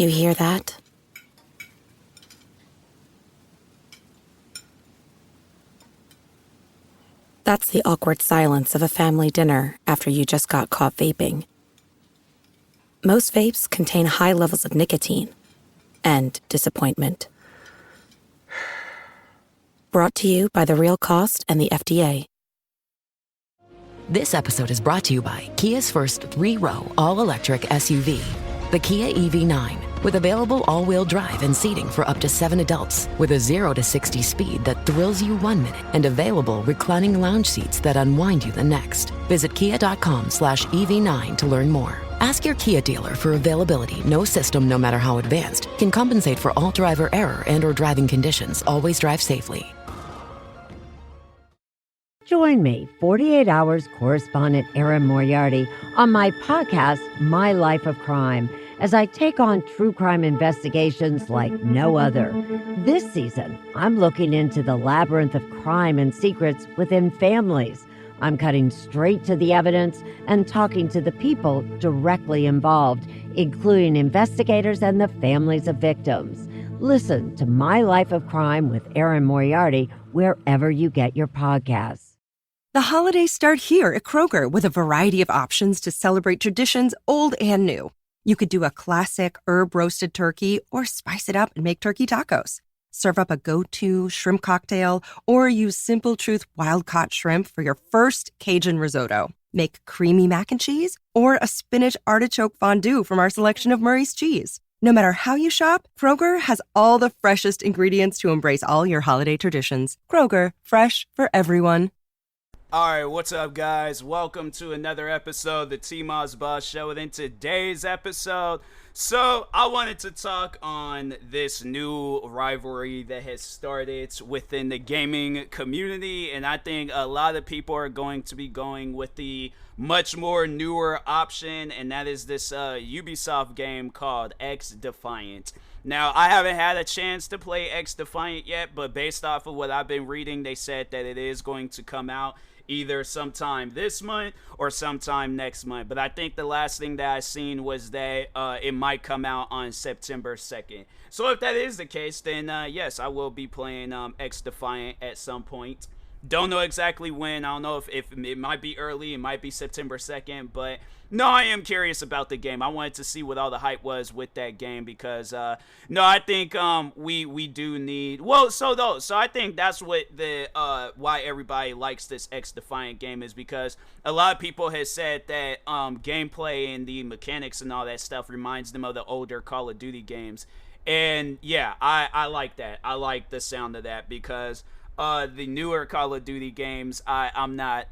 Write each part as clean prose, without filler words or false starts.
You hear that? That's the awkward silence of a family dinner after you just got caught vaping. Most vapes contain high levels of nicotine and disappointment. Brought to you by The Real Cost and the FDA. This episode is brought to you by Kia's first 3-row all-electric SUV, the Kia EV9, with available all-wheel drive and seating for up to 7 adults, with a 0 to 60 speed that thrills you 1 minute, and available reclining lounge seats that unwind you the next. Visit kia.com/EV9 to learn more. Ask your Kia dealer for availability. No system, no matter how advanced, can compensate for all driver error and or driving conditions. Always drive safely. Join me, 48 Hours correspondent Erin Moriarty, on my podcast, My Life of Crime, as I take on true crime investigations like no other. This season, I'm looking into the labyrinth of crime and secrets within families. I'm cutting straight to the evidence and talking to the people directly involved, including investigators and the families of victims. Listen to My Life of Crime with Erin Moriarty wherever you get your podcasts. The holidays start here at Kroger with a variety of options to celebrate traditions old and new. You could do a classic herb-roasted turkey or spice it up and make turkey tacos. Serve up a go-to shrimp cocktail or use Simple Truth wild-caught shrimp for your first Cajun risotto. Make creamy mac and cheese or a spinach artichoke fondue from our selection of Murray's cheese. No matter how you shop, Kroger has all the freshest ingredients to embrace all your holiday traditions. Kroger, fresh for everyone. Alright, what's up guys? Welcome to another episode of the TMossBoss Show. And in today's episode, I wanted to talk on this new rivalry that has started within the gaming community, and I think a lot of people are going to be going with the much more newer option, and that is this Ubisoft game called XDefiant. Now, I haven't had a chance to play XDefiant yet, but based off of what I've been reading, they said that it is going to come out either sometime this month or sometime next month. But I think the last thing that I seen was that it might come out on September 2nd. So if that is the case, then yes, I will be playing XDefiant at some point. Don't know exactly when. I don't know if it might be early, it might be September 2nd, but no, I am curious about the game. I wanted to see what all the hype was with that game because no, I think we do need so I think that's what the why everybody likes this XDefiant game is because a lot of people have said that gameplay and the mechanics and all that stuff reminds them of the older Call of Duty games. And yeah, I like that. I like the sound of that because the newer Call of Duty games, I'm not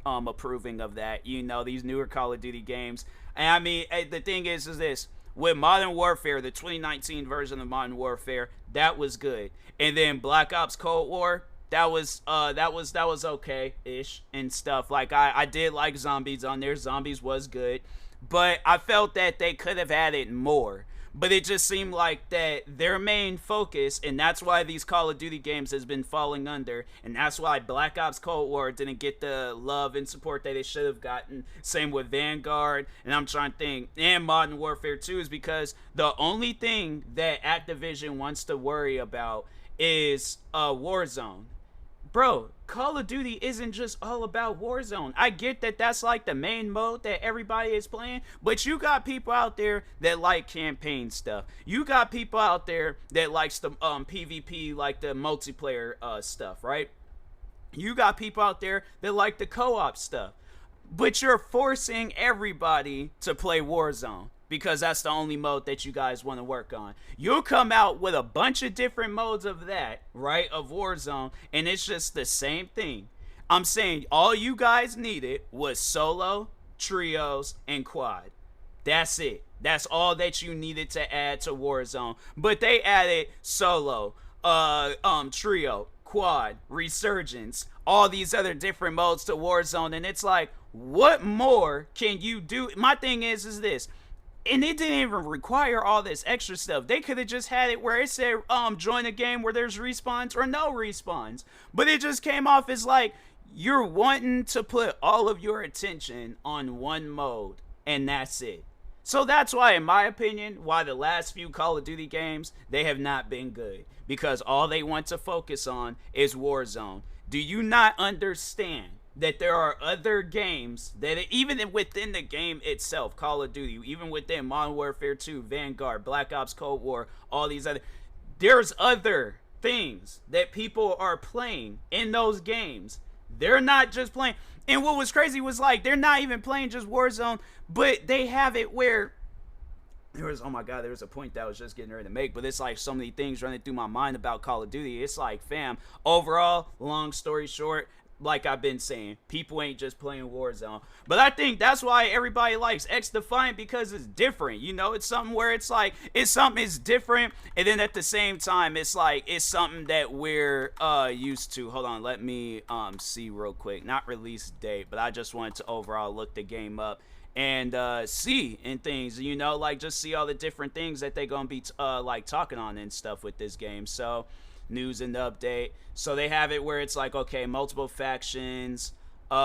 approving of that. You know, these newer Call of Duty games. And I mean, the thing is this: with Modern Warfare, the 2019 version of Modern Warfare, that was good. And then Black Ops Cold War, that was okay-ish and stuff. Like I did like Zombies on there. Zombies was good, but I felt that they could have added more. But it just seemed like that their main focus, and that's why these Call of Duty games has been falling under, and that's why Black Ops Cold War didn't get the love and support that it should have gotten. Same with Vanguard, and I'm trying to think, and Modern Warfare 2 is because the only thing that Activision wants to worry about is Warzone. Bro, Call of Duty isn't just all about Warzone. I get that that's like the main mode that everybody is playing, but you got people out there that like campaign stuff. You got people out there that likes the PvP, like the multiplayer stuff, right? You got people out there that like the co-op stuff. But you're forcing everybody to play Warzone because that's the only mode that you guys want to work on. You'll come out with a bunch of different modes of that, right, of Warzone, and it's just the same thing. I'm saying all you guys needed was solo, trios, and quad. That's it. That's all that you needed to add to Warzone. But they added solo, trio, quad, resurgence, all these other different modes to Warzone, and it's like, what more can you do? My thing is this. And it didn't even require all this extra stuff. They could have just had it where it said, join a game where there's respawns or no respawns. But it just came off as like, you're wanting to put all of your attention on one mode, and that's it. So that's why, in my opinion, why the last few Call of Duty games, they have not been good. Because all they want to focus on is Warzone. Do you not understand that there are other games that even within the game itself, Call of Duty, even within Modern Warfare 2, Vanguard, Black Ops Cold War, all these other, there's other things that people are playing in those games. They're not just playing. And what was crazy was like they're not even playing just Warzone, but they have it where there was, oh my god, there was a point that I was just getting ready to make, but it's like so many things running through my mind about Call of Duty. It's like, fam, overall, long story short, like I've been saying, people ain't just playing Warzone. But I think that's why everybody likes XDefiant, because it's different. You know, it's something where it's like, it's something is different, and then at the same time, it's like, it's something that we're used to. Hold on, let me see real quick. Not release date, but I just wanted to overall look the game up and see and things, you know, like just see all the different things that they're gonna be like talking on and stuff with this game. So news and update. So they have it where it's like, okay, multiple factions, and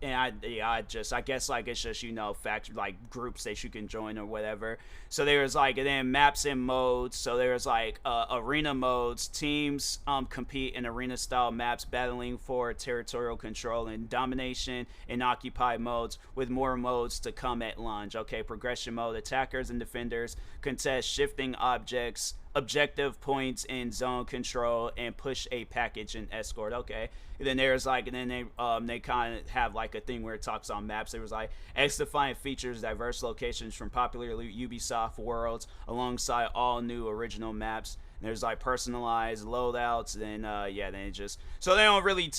I guess like it's just, you know, faction, like groups that you can join or whatever. So there's like, and then maps and modes. So there's like arena modes. Teams compete in arena style maps, battling for territorial control and domination in occupy modes, with more modes to come at launch. Okay, progression mode. Attackers and defenders contest shifting objects, objective points in zone control, and push a package and escort. Okay, and then there's like, and then they kind of have like a thing where it talks on maps. It was like XDefiant features diverse locations from popular Ubisoft worlds alongside all new original maps. And there's like personalized loadouts. Then then it just, so they don't really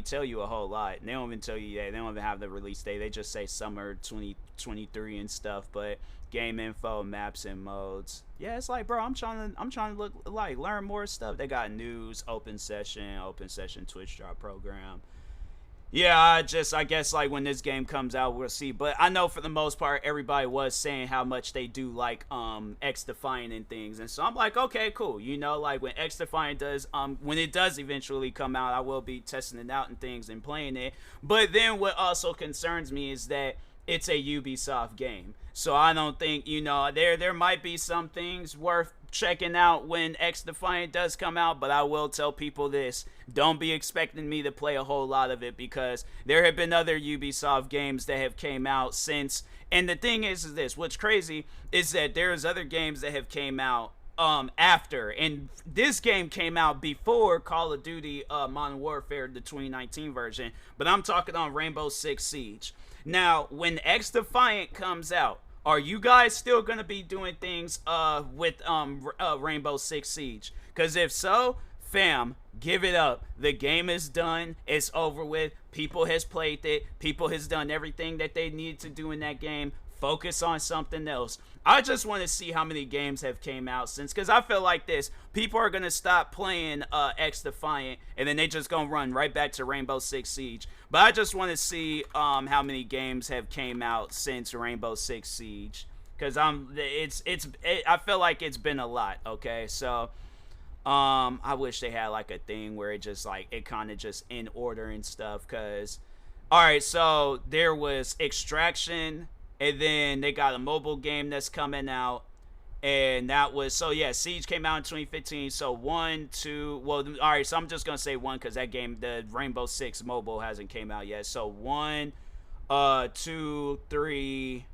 tell you a whole lot. And they don't even tell you, they don't even have the release date. They just say summer 2023 and stuff. But game info, maps and modes. Yeah, it's like, bro, I'm trying to look like learn more stuff. They got news, open session Twitch drop program. Yeah, I guess like when this game comes out, we'll see. But I know for the most part, everybody was saying how much they do like XDefiant and things. And so I'm like, okay, cool. You know, like when XDefiant does, when it does eventually come out, I will be testing it out and things and playing it. But then what also concerns me is that it's a Ubisoft game. So I don't think, you know, there might be some things worth checking out when XDefiant does come out, but I will tell people this: don't be expecting me to play a whole lot of it, because there have been other Ubisoft games that have came out since. And the thing is this: what's crazy is that there's other games that have came out after, and this game came out before Call of Duty Modern Warfare, the 2019 version. But I'm talking on Rainbow Six Siege. Now, when XDefiant comes out, are you guys still going to be doing things with Rainbow Six Siege? Because if so, fam, give it up. The game is done. It's over with. People has played it. People has done everything that they need to do in that game. Focus on something else. I just want to see how many games have came out since, because I feel like this: people are going to stop playing XDefiant, and then they just going to run right back to Rainbow Six Siege. But I just want to see how many games have came out since Rainbow Six Siege, because I feel like it's been a lot. Okay, so I wish they had like a thing where it just like, it kind of just in order and stuff. Because all right, so there was Extraction, and then they got a mobile game that's coming out, and that was, so yeah, Siege came out in 2015. So 1, 2, well, all right, so I'm just gonna say 1, because that game, the Rainbow Six mobile, hasn't came out yet. So 1, 2, 3,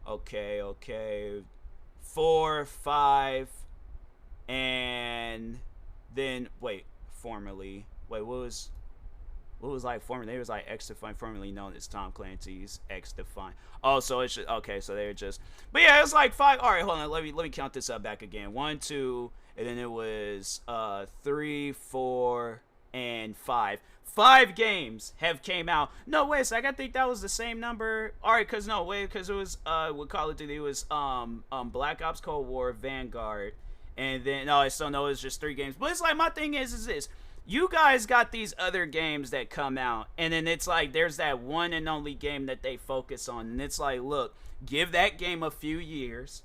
okay, 4, 5, and then what was like formerly? It was like XDefiant, formerly known as Tom Clancy's XDefiant. Oh, so it's just, okay, so they're just, but yeah, it's like 5. All right, hold on, let me count this up back again. 1, 2, and then it was 3, 4, and 5. 5 games have came out. No, wait a sec, I think that was the same number. All right, because it was with Call of Duty, it was Black Ops Cold War, Vanguard, and then it's just 3 games. But it's like, my thing is this: you guys got these other games that come out, and then it's like there's that one and only game that they focus on, and it's like, look, give that game a few years,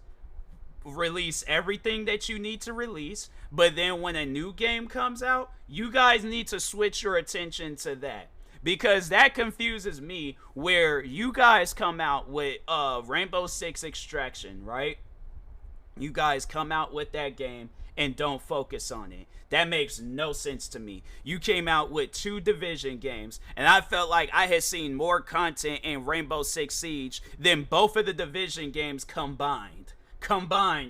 release everything that you need to release, but then when a new game comes out, you guys need to switch your attention to that. because that confuses me. Where you guys come out with Rainbow Six Extraction, right? You guys come out with that game and don't focus on it. That makes no sense to me. You came out with 2 Division games, and I felt like I had seen more content in Rainbow Six Siege than both of the Division games combined.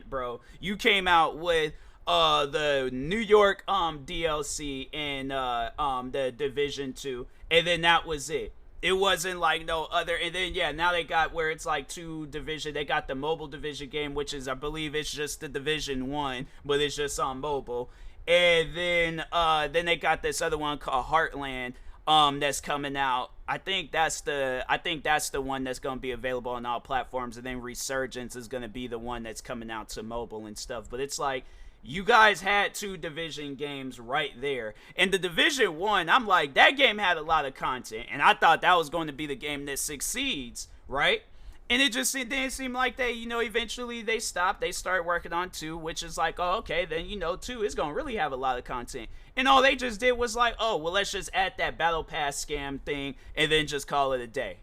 Bro. You came out with the New York DLC and the Division 2, and then that was it. It wasn't like no other. And then, yeah, now they got where it's like 2 Division. They got the mobile Division game, which is, I believe it's just the Division 1, but it's just on mobile. And then they got this other one called Heartland that's coming out. I think that's the one that's going to be available on all platforms. And then Resurgence is going to be the one that's coming out to mobile and stuff. But it's like, you guys had 2 Division games right there. And the Division 1, I'm like, that game had a lot of content. And I thought that was going to be the game that succeeds, right? And it didn't seem like they, eventually they stopped. They started working on 2, which is like, oh, okay, then, 2 is going to really have a lot of content. And all they just did was like, oh, well, let's just add that Battle Pass scam thing and then just call it a day.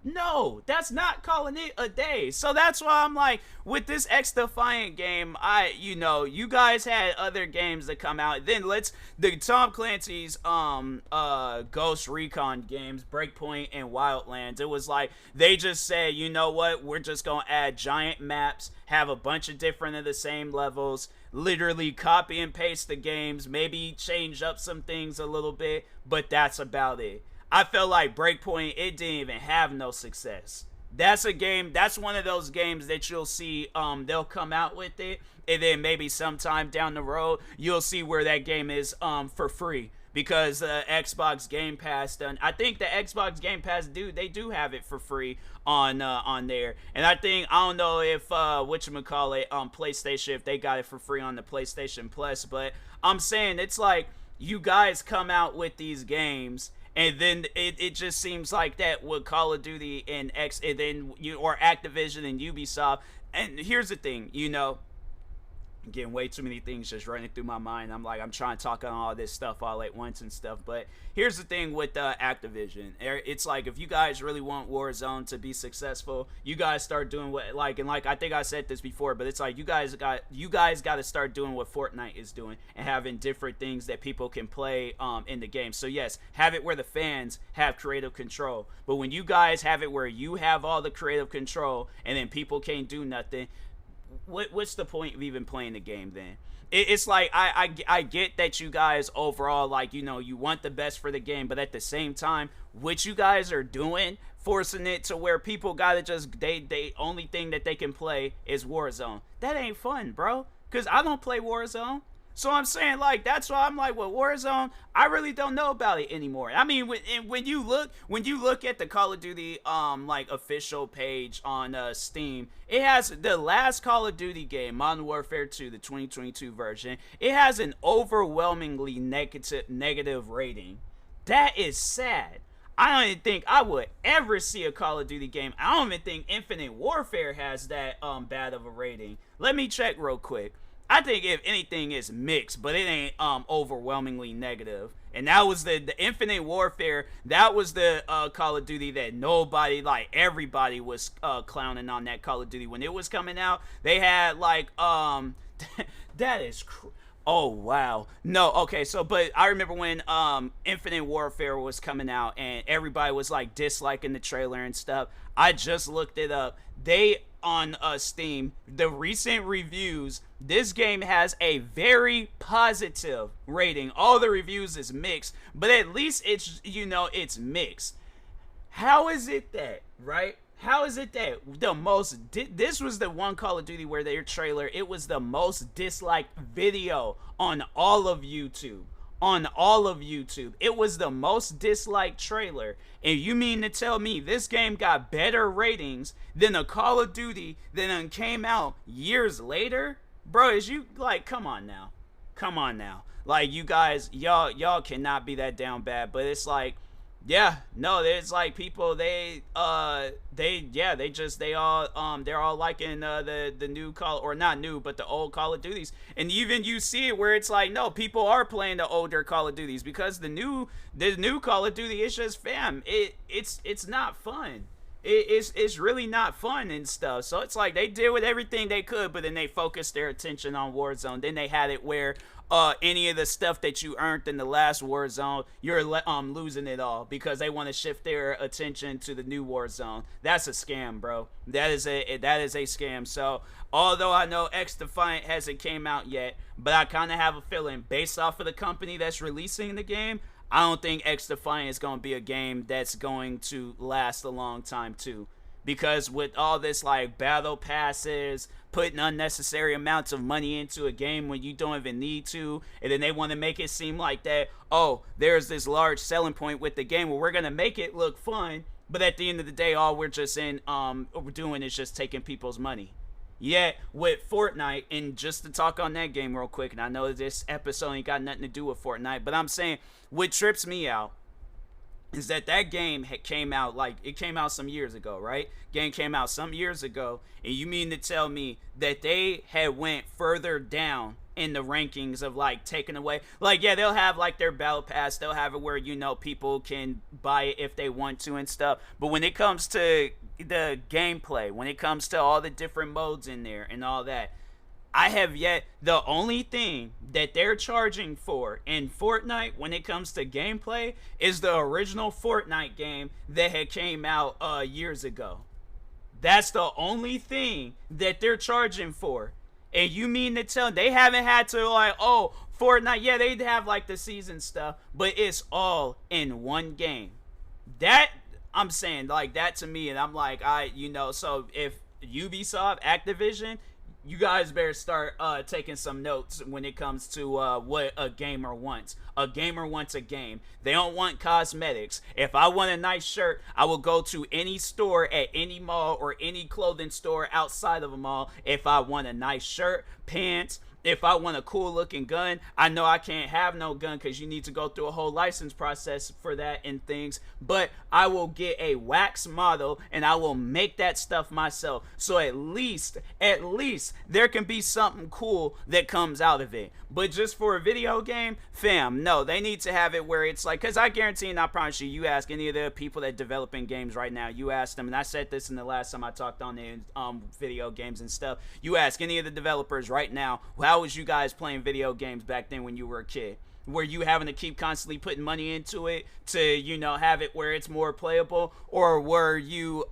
No, that's not calling it a day. So that's why I'm like, with this XDefiant game, you guys had other games that come out. Then the Tom Clancy's Ghost Recon games, Breakpoint and Wildlands. It was like they just said, you know what, we're just gonna add giant maps, have a bunch of different of the same levels, literally copy and paste the games, maybe change up some things a little bit, but that's about it. I felt like Breakpoint, it didn't even have no success. That's one of those games that you'll see, they'll come out with it, and then maybe sometime down the road, you'll see where that game is for free. Because Xbox Game Pass I think the Xbox Game Pass, they do have it for free on there. And I don't know if, PlayStation, if they got it for free on the PlayStation Plus, but I'm saying it's like, you guys come out with these games, and then it just seems like that with Call of Duty and or Activision and Ubisoft. And here's the thing, getting way too many things just running through my mind. I'm trying to talk on all this stuff all at once and stuff. But here's the thing with Activision. It's like, if you guys really want Warzone to be successful, you guys start doing I think I said this before, but it's like, you guys got to start doing what Fortnite is doing and having different things that people can play in the game. So yes, have it where the fans have creative control. But when you guys have it where you have all the creative control and then people can't do nothing, what's the point of even playing the game then? It's like, I get that you guys overall, you want the best for the game, but at the same time, what you guys are doing, forcing it to where people gotta just, they only thing that they can play is Warzone. That ain't fun, bro, because I don't play Warzone. So I'm saying, that's why I'm like, with Warzone, I really don't know about it anymore. I mean, when you look at the Call of Duty official page on Steam, it has the last Call of Duty game, Modern Warfare 2, the 2022 version. It has an overwhelmingly negative rating. That is sad. I don't even think I would ever see a Call of Duty game. I don't even think Infinite Warfare has that bad of a rating. Let me check real quick. I think if anything it's mixed, but it ain't overwhelmingly negative. And that was the Infinite Warfare. That was the Call of Duty that nobody, everybody was clowning on that Call of Duty when it was coming out. They had that is oh wow. No, okay, so but I remember when Infinite Warfare was coming out and everybody was disliking the trailer and stuff. I just looked it up. They on Steam, the recent reviews, this game has a very positive rating. All the reviews is mixed, but at least it's it's mixed. How is it that, right? How is it that this was the one Call of Duty where their trailer, it was the most disliked video on all of YouTube. It was the most disliked trailer. And you mean to tell me this game got better ratings than a Call of Duty that came out years later? Bro, come on now. You guys, y'all cannot be that down bad. But it's Yeah, no, there's like people they're all liking the new Call, or not new, but the old Call of Duties. And even you see it where it's like, no, people are playing the older Call of Duties because the new Call of Duty is just, fam, it's not fun. It's really not fun and stuff. So it's like they did with everything they could, but then they focused their attention on Warzone. Then they had it where any of the stuff that you earned in the last Warzone, you're losing it all because they want to shift their attention to the new Warzone. That's a scam, bro. That is a scam. So although I know XDefiant hasn't came out yet, but I kind of have a feeling based off of the company that's releasing the game, I don't think XDefiant is going to be a game that's going to last a long time too. Because with all this like battle passes, putting unnecessary amounts of money into a game when you don't even need to, and then they want to make it seem like that, oh, there's this large selling point with the game where we're going to make it look fun, but at the end of the day, all we're doing is just taking people's money. Yet with Fortnite, and just to talk on that game real quick, and I know this episode ain't got nothing to do with Fortnite, but I'm saying what trips me out is that game came out, like, it came out some years ago, right? Game came out some years ago, and you mean to tell me that they had went further down in the rankings of like taking away, like, yeah, they'll have like their battle pass, they'll have it where, you know, people can buy it if they want to and stuff, but when it comes to the gameplay, when it comes to all the different modes in there and all that, I have yet, the only thing that they're charging for in Fortnite when it comes to gameplay is the original Fortnite game that had came out years ago. That's the only thing that they're charging for. And you mean to tell they haven't had to, like, oh, Fortnite, yeah, they'd have like the season stuff, but it's all in one game. That, I'm saying, like, that to me, and I'm like, so if Ubisoft, Activision, you guys better start taking some notes when it comes to what a gamer wants. A gamer wants a game. They don't want cosmetics. If I want a nice shirt, I will go to any store at any mall or any clothing store outside of a mall. If I want a nice shirt, pants, if I want a cool looking gun, I know I can't have no gun because you need to go through a whole license process for that and things, but I will get a wax model and I will make that stuff myself. So at least there can be something cool that comes out of it. But just for a video game, fam, no, they need to have it where it's like, because I guarantee and I promise you ask any of the people that developing games right now, you ask them, and I said this in the last time I talked on the video games and stuff, you ask any of the developers right now, how was you guys playing video games back then when you were a kid? Were you having to keep constantly putting money into it to, you know, have it where it's more playable? Or were you,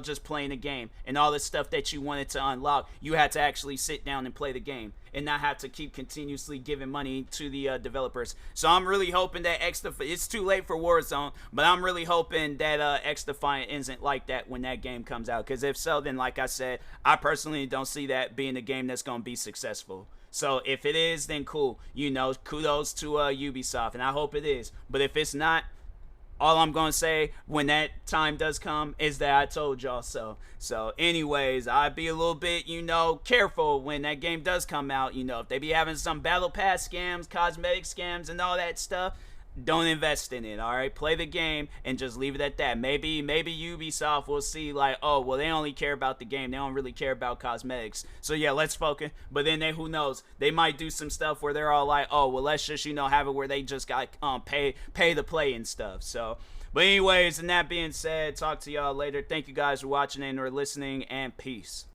just playing a game and all the stuff that you wanted to unlock, you had to actually sit down and play the game and not have to keep continuously giving money to the developers? So I'm really hoping that it's too late for Warzone, but I'm really hoping that XDefiant isn't like that when that game comes out. Because if so, then like I said, I personally don't see that being a game that's going to be successful. So if it is, then cool. You know, kudos to Ubisoft, and I hope it is. But if it's not, all I'm going to say when that time does come is that I told y'all so. So anyways, I'd be a little bit, careful when that game does come out. If they be having some battle pass scams, cosmetic scams, and all that stuff, don't invest in it, all right? Play the game and just leave it at that. Maybe Ubisoft will see like, oh, well, they only care about the game. They don't really care about cosmetics. So yeah, let's focus. But then who knows? They might do some stuff where they're all like, oh, well, let's just, have it where they just got pay to play and stuff. So, but anyways, and that being said, talk to y'all later. Thank you guys for watching and or listening, and peace.